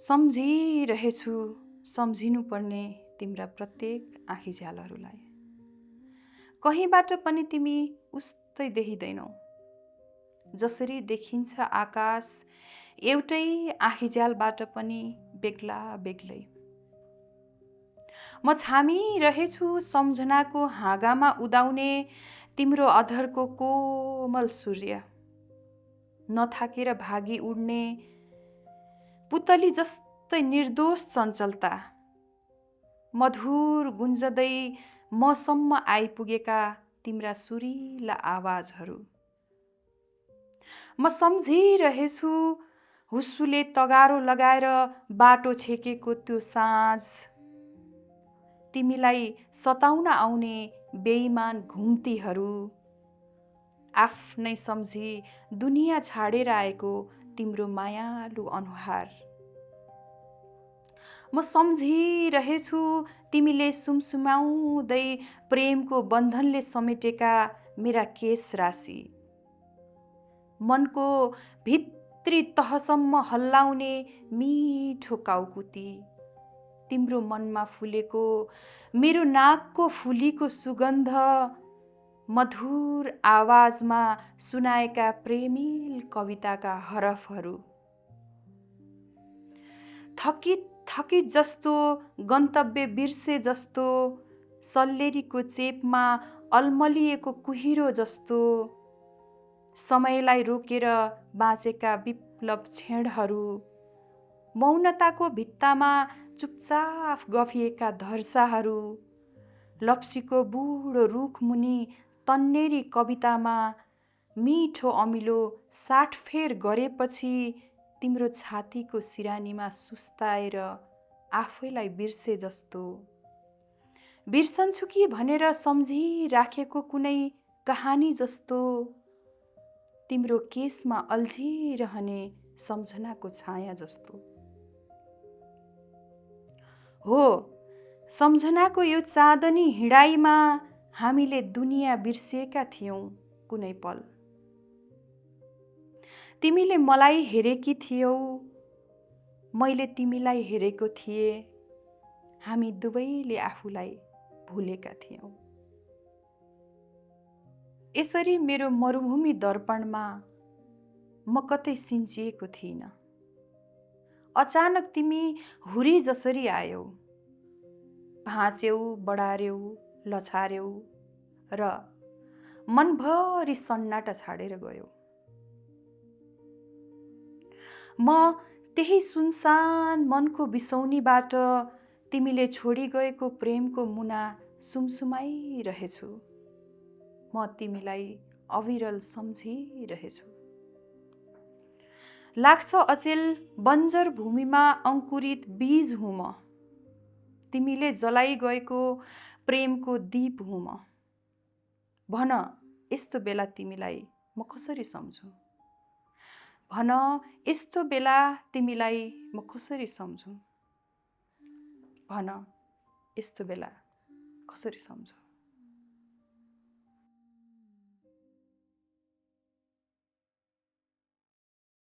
सम्झिरहेछु सम्झिनुपर्ने तिम्रा प्रत्येक आँखीझ्यालहरूलाई। कहीँबाट पनि तिमी उस्तै देखिँदैनौ, जसरी देखिन्छ आकाश एउटै आँखीझ्यालबाट पनि बेग्ला बेग्लै। म छामिरहेछु सम्झनाको हाँगामा उदाउने तिम्रो अधरको कोमल सूर्य, नथाकेर भागी उड्ने पुतली जस्तै निर्दोष चञ्चलता, मधुर गुन्जदै मसम्म आइपुगेका तिम्रा सुरिला आवाजहरू। म सम्झिरहेछु हुस्सुले तगारो लगाएर बाटो छेकेको त्यो साँझ, तिमीलाई सताउन आउने बेइमान घुम्तीहरू, आफ्नै सम्झी दुनियाँ छाडेर आएको तिम्रो मायालु अनुहार। म सम्झिरहेछु तिमीले सुमसुमाउँदै प्रेमको बन्धनले समेटेका मेरा केश राशि, मनको भित्री तहसम्म हल्लाउने मिठो काउकुती, तिम्रो मनमा फुलेको मेरो नाकको फुलीको सुगन्ध, मधुर आवाजमा सुनाएका प्रेमिल कविताका हरफहरू। थकित थकित जस्तो, गन्तव्य बिर्से जस्तो, सल्लेरीको चेपमा अल्मलिएको कुहिरो जस्तो, समयलाई रोकेर बाँचेका विप्लव क्षणहरू, मौनताको भित्तामा चुपचाप गफिएका धर्साहरू, लप्सीको बुढो रुखमुनि तन्नेरी कवितामा मिठो अमिलो साटफेर गरेपछि तिम्रो छातीको सिरानीमा सुस्ताएर आफैलाई बिर्से जस्तो, बिर्सन्छु कि भनेर सम्झिराखेको कुनै कहानी जस्तो, तिम्रो केसमा अल्झिरहने सम्झनाको छाया जस्तो। हो, सम्झनाको यो चाँदनी हिँडाइमा हामीले दुनियाँ बिर्सिएका थियौँ कुनै पल। तिमीले मलाई हेरेकी थियौ, मैले तिमीलाई हेरेको थिएँ, हामी दुवैले आफूलाई भुलेका थियौँ। यसरी मेरो मरुभूमि दर्पणमा म कतै सिन्चिएको थिइनँ। अचानक तिमी हुरी जसरी आयौ, भाँच्यौ, बढार्यौ, लछार्यौ र मनभरि सन्नाटा छाडेर गयौ। म त्यही सुनसान मनको बिसौनीबाट तिमीले छोडी गएको प्रेमको मुना सुमसुमाइरहेछु। म तिमीलाई अविरल सम्झिरहेछु। लाग्छ अचेल बन्जर भूमिमा अंकुरित बीज हुँ म, तिमीले जलाई गएको प्रेमको दीप हुँ म। भन यस्तो बेला तिमीलाई म कसरी सम्झुँ? भन यस्तो बेला तिमीलाई म कसरी सम्झुँ? भन यस्तो बेला कसरी सम्झुँ?